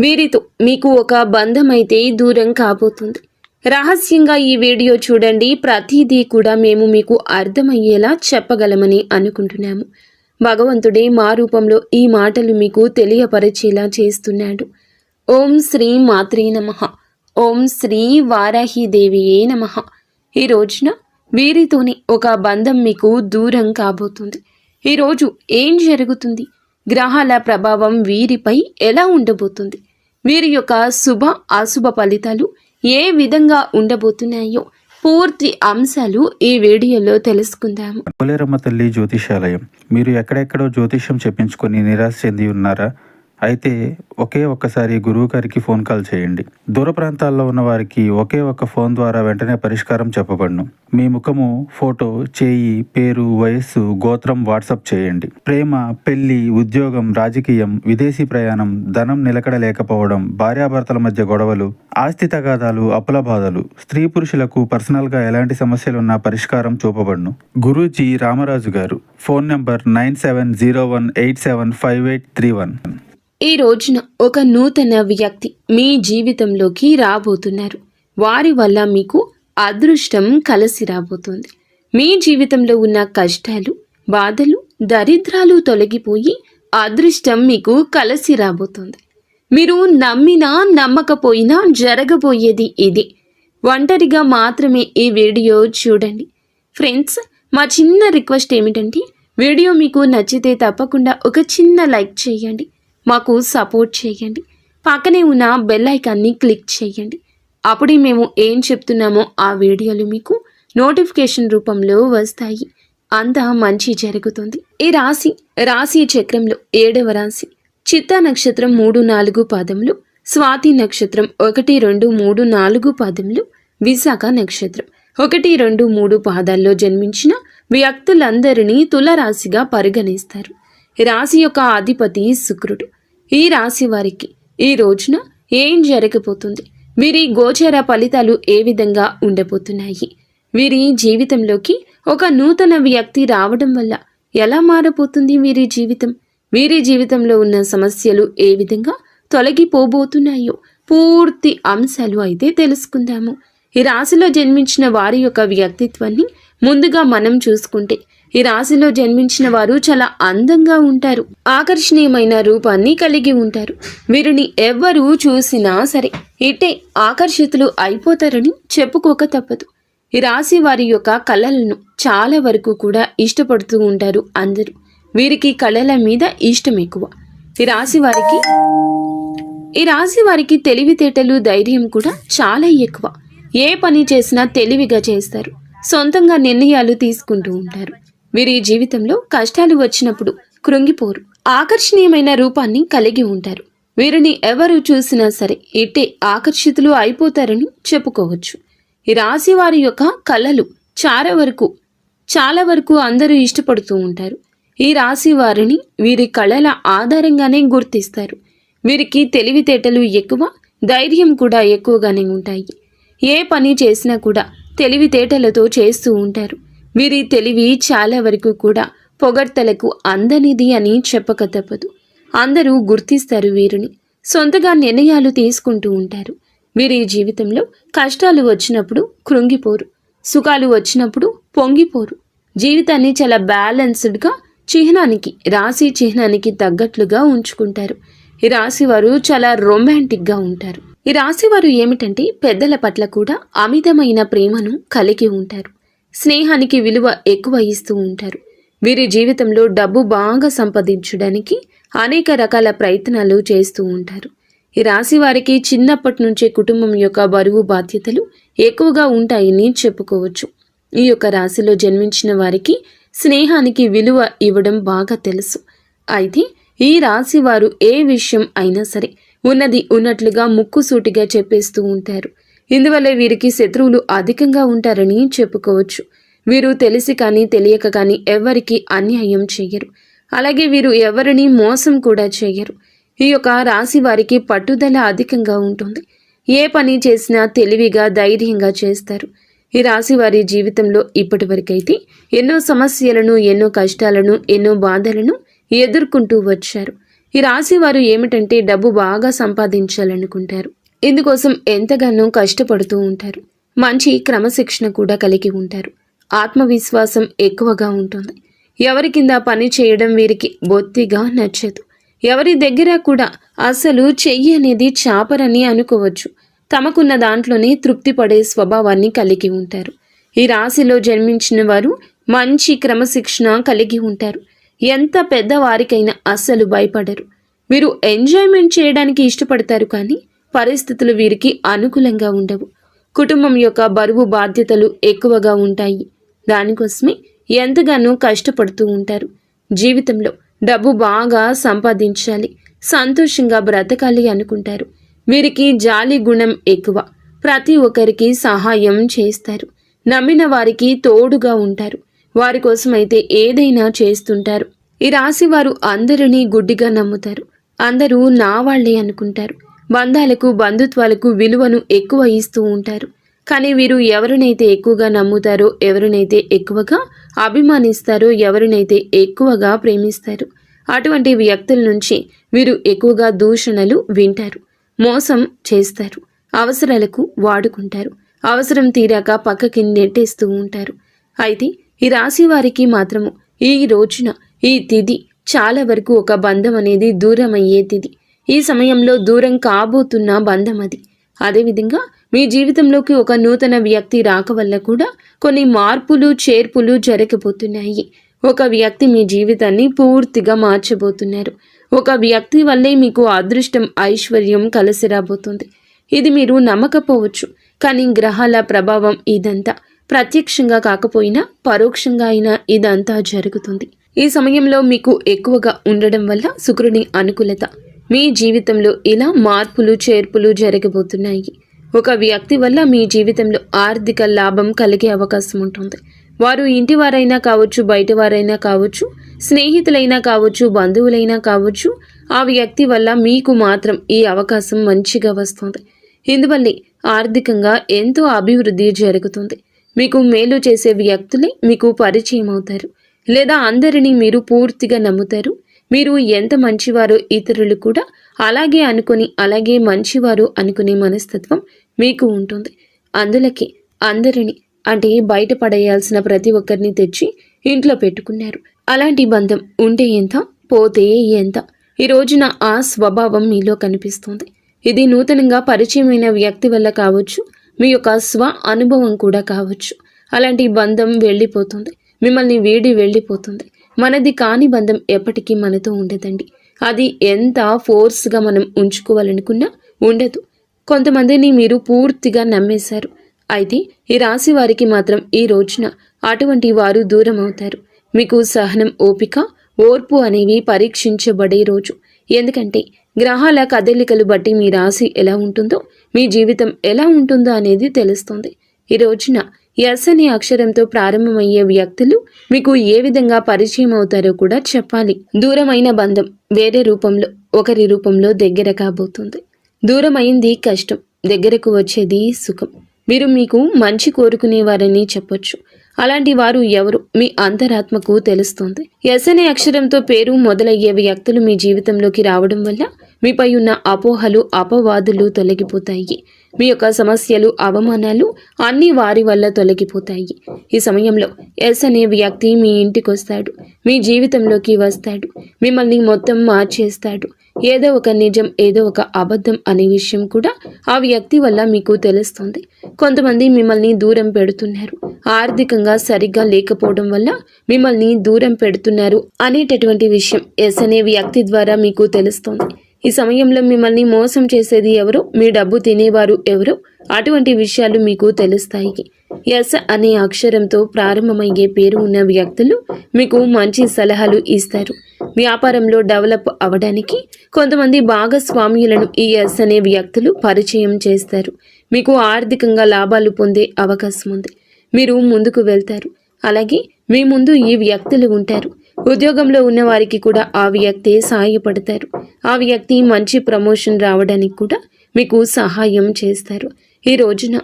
వీరితో మీకు ఒక బంధం అయితే దూరం కాబోతుంది. రహస్యంగా ఈ వీడియో చూడండి. ప్రతిదీ కూడా మేము మీకు అర్థమయ్యేలా చెప్పగలమని అనుకుంటున్నాము. భగవంతుడే మా రూపంలో ఈ మాటలు మీకు తెలియపరిచేలా చేస్తున్నాడు. ఓం శ్రీ మాత్రే నమః. ఓం శ్రీ వారాహిదేవియే నమః. ఈ రోజున వీరితోనే ఒక బంధం మీకు దూరం కాబోతుంది. ఈరోజు ఏం జరుగుతుంది? గ్రహాల ప్రభావం వీరిపై ఎలా ఉండబోతుంది? వీరి యొక్క శుభ అశుభ ఫలితాలు ఏ విధంగా ఉండబోతున్నాయో పూర్తి అంశాలు ఈ వీడియోలో తెలుసుకుందాము. పోలేరమ్మ తల్లి జ్యోతిషాలయం. మీరు ఎక్కడెక్కడో జ్యోతిష్యం చెప్పించుకొని నిరాశ చెంది ఉన్నారా? అయితే ఒక్కసారి గురువు గారికి ఫోన్ కాల్ చేయండి. దూర ప్రాంతాల్లో ఉన్న వారికి ఒకే ఒక్క ఫోన్ ద్వారా వెంటనే పరిష్కారం చెప్పబడును. మీ ముఖము, ఫోటో, చేయి, పేరు, వయస్సు, గోత్రం వాట్సాప్ చేయండి. ప్రేమ, పెళ్లి, ఉద్యోగం, రాజకీయం, విదేశీ ప్రయాణం, ధనం నిలకడ లేకపోవడం, భార్యాభర్తల మధ్య గొడవలు, ఆస్తి తగాదాలు, అప్పుల బాధలు, స్త్రీ పురుషులకు పర్సనల్ గా ఎలాంటి సమస్యలున్నా పరిష్కారం చూపబడును. గురూజీ రామరాజు గారు. Phone number 9701875831. ఈ రోజున ఒక నూతన వ్యక్తి మీ జీవితంలోకి రాబోతున్నారు. వారి వల్ల మీకు అదృష్టం కలిసి రాబోతుంది. మీ జీవితంలో ఉన్న కష్టాలు, బాధలు, దరిద్రాలు తొలగిపోయి అదృష్టం మీకు కలిసి రాబోతుంది. మీరు నమ్మినా నమ్మకపోయినా జరగబోయేది ఇది. ఒంటరిగా మాత్రమే ఈ వీడియో చూడండి. ఫ్రెండ్స్, మా చిన్న రిక్వెస్ట్ ఏమిటంటే వీడియో మీకు నచ్చితే తప్పకుండా ఒక చిన్న లైక్ చేయండి. మాకు సపోర్ట్ చేయండి. పక్కనే ఉన్న బెల్ ఐకాన్ని క్లిక్ చేయండి. అప్పుడే మేము ఏం చెప్తున్నామో ఆ వీడియోలు మీకు నోటిఫికేషన్ రూపంలో వస్తాయి. అంతా మంచి జరుగుతుంది. ఈ రాశి చక్రంలో 7వ రాశి. చిత్తా నక్షత్రం 3-4 పాదములు, స్వాతి నక్షత్రం 1-2-3-4 పాదములు, విశాఖ నక్షత్రం 1-2-3 పాదాల్లో జన్మించిన వ్యక్తులందరినీ తులరాశిగా పరిగణిస్తారు. రాశి యొక్క అధిపతి శుక్రుడు. ఈ రాశి వారికి ఈ రోజున ఏం జరగబోతుంది? వీరి గోచర ఫలితాలు ఏ విధంగా ఉండబోతున్నాయి? వీరి జీవితంలోకి ఒక నూతన వ్యక్తి రావడం వల్ల ఎలా మారబోతుంది వీరి జీవితం? వీరి జీవితంలో ఉన్న సమస్యలు ఏ విధంగా తొలగిపోబోతున్నాయో పూర్తి అంశాలు అయితే తెలుసుకుందాము. ఈ రాశిలో జన్మించిన వారి యొక్క వ్యక్తిత్వాన్ని ముందుగా మనం చూసుకుంటే ఈ రాశిలో జన్మించిన వారు చాలా అందంగా ఉంటారు. ఆకర్షణీయమైన రూపాన్ని కలిగి ఉంటారు. వీరిని ఎవ్వరూ చూసినా సరే ఇట్టే ఆకర్షితులు అయిపోతారని చెప్పుకోక తప్పదు. ఈ రాశి వారి యొక్క కళలను చాలా వరకు కూడా ఇష్టపడుతూ ఉంటారు అందరూ. వీరికి కళల మీద ఇష్టం ఎక్కువ. ఈ రాశి వారికి తెలివితేటలు, ధైర్యం కూడా చాలా ఎక్కువ. ఏ పని చేసినా తెలివిగా చేస్తారు. సొంతంగా నిర్ణయాలు తీసుకుంటూ ఉంటారు. వీరి జీవితంలో కష్టాలు వచ్చినప్పుడు కృంగిపోరు. ఆకర్షణీయమైన రూపాన్ని కలిగి ఉంటారు. వీరిని ఎవరు చూసినా సరే ఇట్టే ఆకర్షితులు అయిపోతారని చెప్పుకోవచ్చు. ఈ రాశి వారి యొక్క కళలు చాలా వరకు అందరూ ఇష్టపడుతూ ఉంటారు. ఈ రాశి వారిని వీరి కళల ఆధారంగానే గుర్తిస్తారు. వీరికి తెలివితేటలు ఎక్కువ, ధైర్యం కూడా ఎక్కువగానే ఉంటాయి. ఏ పని చేసినా కూడా తెలివితేటలతో చేస్తూ ఉంటారు. వీరి తెలివి చాలా వరకు కూడా పొగడ్తలకు అందనిది అని చెప్పక తప్పదు. అందరూ గుర్తిస్తారు వీరిని. సొంతగా నిర్ణయాలు తీసుకుంటూ ఉంటారు. వీరి జీవితంలో కష్టాలు వచ్చినప్పుడు కృంగిపోరు. సుఖాలు వచ్చినప్పుడు పొంగిపోరు. జీవితాన్ని చాలా బ్యాలెన్స్డ్గా రాశి చిహ్నానికి తగ్గట్లుగా ఉంచుకుంటారు. ఈ రాశి వారు చాలా రొమాంటిక్గా ఉంటారు. ఈ రాశి వారు ఏమిటంటే పెద్దల పట్ల కూడా అమితమైన ప్రేమను కలిగి ఉంటారు. స్నేహానికి విలువ ఎక్కువ ఇస్తూ ఉంటారు. వీరి జీవితంలో డబ్బు బాగా సంపాదించడానికి అనేక రకాల ప్రయత్నాలు చేస్తూ ఉంటారు. ఈ రాశి వారికి చిన్నప్పటి నుంచే కుటుంబం యొక్క బరువు బాధ్యతలు ఎక్కువగా ఉంటాయని చెప్పుకోవచ్చు. ఈ యొక్క రాశిలో జన్మించిన వారికి స్నేహానికి విలువ ఇవ్వడం బాగా తెలుసు. అయితే ఈ రాశి వారు ఏ విషయం అయినా సరే ఉన్నది ఉన్నట్లుగా ముక్కుసూటిగా చెప్పేస్తూ ఉంటారు. ఇందువల్ల వీరికి శత్రువులు అధికంగా ఉంటారని చెప్పుకోవచ్చు. వీరు తెలిసి కానీ తెలియక కానీ ఎవరికి అన్యాయం చెయ్యరు. అలాగే వీరు ఎవరిని మోసం కూడా చెయ్యరు. ఈ యొక్క రాశి వారికి పట్టుదల అధికంగా ఉంటుంది. ఏ పని చేసినా తెలివిగా, ధైర్యంగా చేస్తారు. ఈ రాశి వారి జీవితంలో ఇప్పటి వరకైతే ఎన్నో సమస్యలను, ఎన్నో కష్టాలను, ఎన్నో బాధలను ఎదుర్కొంటూ వచ్చారు. ఈ రాశి వారు ఏమిటంటే డబ్బు బాగా సంపాదించాలనుకుంటారు. ఇందుకోసం ఎంతగానో కష్టపడుతూ ఉంటారు. మంచి క్రమశిక్షణ కూడా కలిగి ఉంటారు. ఆత్మవిశ్వాసం ఎక్కువగా ఉంటుంది. ఎవరి కింద పని చేయడం వీరికి బొత్తిగా నచ్చదు. ఎవరి దగ్గర కూడా అసలు చెయ్యి అనేది చాపరని అనుకోవచ్చు. తమకున్న దాంట్లోనే తృప్తి పడే స్వభావాన్ని కలిగి ఉంటారు. ఈ రాశిలో జన్మించిన వారు మంచి క్రమశిక్షణ కలిగి ఉంటారు. ఎంత పెద్దవారికైనా అస్సలు భయపడరు. వీరు ఎంజాయ్మెంట్ చేయడానికి ఇష్టపడతారు, కానీ పరిస్థితులు వీరికి అనుకూలంగా ఉండవు. కుటుంబం యొక్క బరువు బాధ్యతలు ఎక్కువగా ఉంటాయి. దానికోసమే ఎంతగానో కష్టపడుతూ ఉంటారు. జీవితంలో డబ్బు బాగా సంపాదించాలి, సంతోషంగా బ్రతకాలి అనుకుంటారు. వీరికి జాలి గుణం ఎక్కువ. ప్రతి ఒక్కరికి సహాయం చేస్తారు. నమ్మిన వారికి తోడుగా ఉంటారు. వారి కోసమైతే ఏదైనా చేస్తుంటారు. ఈ రాశి వారు అందరినీ గుడ్డిగా నమ్ముతారు. అందరూ నా వాళ్లే అనుకుంటారు. బంధాలకు బంధుత్వాలకు విలువను ఎక్కువ ఇస్తూ ఉంటారు. కానీ వీరు ఎవరినైతే ఎక్కువగా నమ్ముతారో, ఎవరినైతే ఎక్కువగా అభిమానిస్తారో, ఎవరినైతే ఎక్కువగా ప్రేమిస్తారో అటువంటి వ్యక్తుల నుంచి వీరు ఎక్కువగా దూషణలు వింటారు. మోసం చేస్తారు. అవసరాలకు వాడుకుంటారు. అవసరం తీరాక పక్కకి నెట్టేస్తూ ఉంటారు. అయితే ఈ రాశి వారికి మాత్రము ఈ రోజున ఈ తిథి చాలా వరకు ఒక బంధం అనేది దూరం అయ్యే తిథి. ఈ సమయంలో దూరం కాబోతున్న బంధం అది. అదేవిధంగా మీ జీవితంలోకి ఒక నూతన వ్యక్తి రాక వల్ల కూడా కొన్ని మార్పులు చేర్పులు జరగబోతున్నాయి. ఒక వ్యక్తి మీ జీవితాన్ని పూర్తిగా మార్చబోతున్నారు. ఒక వ్యక్తి వల్లే మీకు అదృష్టం, ఐశ్వర్యం కలిసి రాబోతుంది. ఇది మీరు నమ్మకపోవచ్చు, కానీ గ్రహాల ప్రభావం ఇదంతా ప్రత్యక్షంగా కాకపోయినా పరోక్షంగా అయినా ఇదంతా జరుగుతుంది. ఈ సమయంలో మీకు ఎక్కువగా ఉండడం వల్ల శుక్రుని అనుకూలత మీ జీవితంలో ఇలా మార్పులు చేర్పులు జరగబోతున్నాయి. ఒక వ్యక్తి వల్ల మీ జీవితంలో ఆర్థిక లాభం కలిగే అవకాశం ఉంటుంది. వారు ఇంటి వారైనా కావచ్చు, బయట వారైనా కావచ్చు, స్నేహితులైనా కావచ్చు, బంధువులైనా కావచ్చు, ఆ వ్యక్తి వల్ల మీకు మాత్రం ఈ అవకాశం మంచిగా వస్తుంది. ఇందువల్లే ఆర్థికంగా ఎంతో అభివృద్ధి జరుగుతుంది. మీకు మేలు చేసే వ్యక్తులే మీకు పరిచయం అవుతారు, లేదా అందరినీ మీరు పూర్తిగా నమ్ముతారు. మీరు ఎంత మంచివారో ఇతరులు కూడా అలాగే అనుకుని, అలాగే మంచివారు అనుకునే మనస్తత్వం మీకు ఉంటుంది. అందులకి అందరినీ అంటే బయట పడేయాల్సిన ప్రతి ఒక్కరిని తెచ్చి ఇంట్లో పెట్టుకున్నారు. అలాంటి బంధం ఉంటే ఎంత, పోతే ఎంత. ఈ రోజున ఆ స్వభావం మీలో కనిపిస్తుంది. ఇది నూతనంగా పరిచయమైన వ్యక్తి వల్ల కావచ్చు, మీ యొక్క స్వ అనుభవం కూడా కావచ్చు. అలాంటి బంధం వెళ్ళిపోతుంది, మిమ్మల్ని వీడి వెళ్ళిపోతుంది. మనది కాని బంధం ఎప్పటికీ మనతో ఉండదండి. అది ఎంత ఫోర్స్గా మనం ఉంచుకోవాలనుకున్నా ఉండదు. కొంతమందిని మీరు పూర్తిగా నమ్మేశారు. అయితే ఈ రాశి వారికి మాత్రం ఈ రోజున అటువంటి వారు దూరం అవుతారు. మీకు సహనం, ఓపిక, ఓర్పు అనేవి పరీక్షించబడే రోజు. ఎందుకంటే గ్రహాల కదలికలు బట్టి మీ రాశి ఎలా ఉంటుందో, మీ జీవితం ఎలా ఉంటుందో అనేది తెలుస్తుంది. ఈ రోజున ఎస్ అనే అక్షరంతో ప్రారంభమయ్యే వ్యక్తులు మీకు ఏ విధంగా పరిచయం అవుతారో కూడా చెప్పాలి. దూరమైన బంధం వేరే రూపంలో, ఒకరి రూపంలో దగ్గర కాబోతుంది. దూరమైంది కష్టం, దగ్గరకు వచ్చేది సుఖం. మీరు మీకు మంచి కోరుకునేవారని చెప్పొచ్చు. అలాంటి వారు ఎవరు మీ అంతరాత్మకు తెలుస్తుంది. ఎస్ అనే అక్షరంతో పేరు మొదలయ్యే వ్యక్తులు మీ జీవితంలోకి రావడం వల్ల మీపై ఉన్న అపోహలు, అపవాదులు తొలగిపోతాయి. మీ యొక్క సమస్యలు, అవమానాలు అన్నీ వారి వల్ల తొలగిపోతాయి. ఈ సమయంలో ఎస్ అనే వ్యక్తి మీ ఇంటికి వస్తాడు, మీ జీవితంలోకి వస్తాడు, మిమ్మల్ని మొత్తం మార్చేస్తాడు. ఏదో ఒక నిజం, ఏదో ఒక అబద్ధం అనే విషయం కూడా ఆ వ్యక్తి వల్ల మీకు తెలుస్తుంది. కొంతమంది మిమ్మల్ని దూరం పెడుతున్నారు, ఆర్థికంగా సరిగ్గా లేకపోవడం వల్ల మిమ్మల్ని దూరం పెడుతున్నారు అనేటటువంటి విషయం ఎస్ అనే వ్యక్తి ద్వారా మీకు తెలుస్తుంది. ఈ సమయంలో మిమ్మల్ని మోసం చేసేది ఎవరో, మీ డబ్బు తినేవారు ఎవరో, అటువంటి విషయాలు మీకు తెలుస్తాయి. ఎస్ అనే అక్షరంతో ప్రారంభమయ్యే పేరు ఉన్న వ్యక్తులు మీకు మంచి సలహాలు ఇస్తారు. వ్యాపారంలో డెవలప్ అవ్వడానికి కొంతమంది భాగస్వామ్యులను ఈ ఎస్ అనే వ్యక్తులు పరిచయం చేస్తారు. మీకు ఆర్థికంగా లాభాలు పొందే అవకాశం ఉంది. మీరు ముందుకు వెళ్తారు. అలాగే మీ ముందు ఈ వ్యక్తులు ఉంటారు. ఉద్యోగంలో ఉన్న వారికి కూడా ఆ వ్యక్తే సహాయపడతారు. ఆ వ్యక్తి మంచి ప్రమోషన్ రావడానికి కూడా మీకు సహాయం చేస్తారు. ఈ రోజున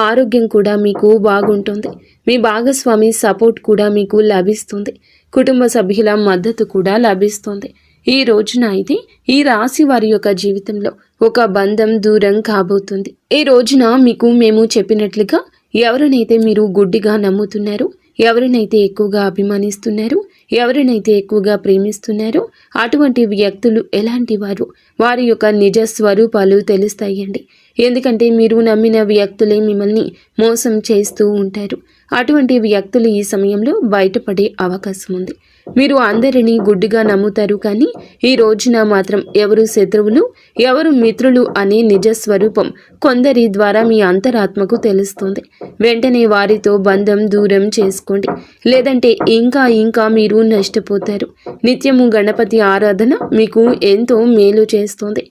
ఆరోగ్యం కూడా మీకు బాగుంటుంది. మీ భాగస్వామి సపోర్ట్ కూడా మీకు లభిస్తుంది. కుటుంబ సభ్యుల మద్దతు కూడా లభిస్తుంది. ఈ రోజున అయితే ఈ రాశి వారి యొక్క జీవితంలో ఒక బంధం దూరం కాబోతుంది. ఈ రోజున మీకు మేము చెప్పినట్లుగా ఎవరినైతే మీరు గుడ్డిగా నమ్ముతున్నారో, ఎవరినైతే ఎక్కువగా అభిమానిస్తున్నారో, ఎవరినైతే ఎక్కువగా ప్రేమిస్తున్నారో అటువంటి వ్యక్తులు ఎలాంటి వారు, వారి యొక్క నిజ స్వరూపాలు తెలుస్తాయండి. ఎందుకంటే మీరు నమ్మిన వ్యక్తులే మిమ్మల్ని మోసం చేస్తూ ఉంటారు. అటువంటి వ్యక్తులు ఈ సమయంలో బయటపడే అవకాశం ఉంది. మీరు అందరినీ గుడ్డిగా నమ్ముతారు, కానీ ఈ రోజున మాత్రం ఎవరు శత్రువులు, ఎవరు మిత్రులు అనే నిజ స్వరూపం కొందరి ద్వారా మీ అంతరాత్మకు తెలుస్తుంది. వెంటనే వారితో బంధం దూరం చేసుకోండి, లేదంటే ఇంకా మీరు నష్టపోతారు. నిత్యము గణపతి ఆరాధన మీకు ఎంతో మేలు చేస్తుంది.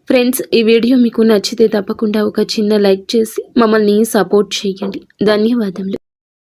ఫ్రెండ్స్, ఈ వీడియో మీకు నచ్చితే తప్పకుండా ఒక చిన్న లైక్ చేసి మమ్మల్ని సపోర్ట్ చేయండి. ధన్యవాదములు.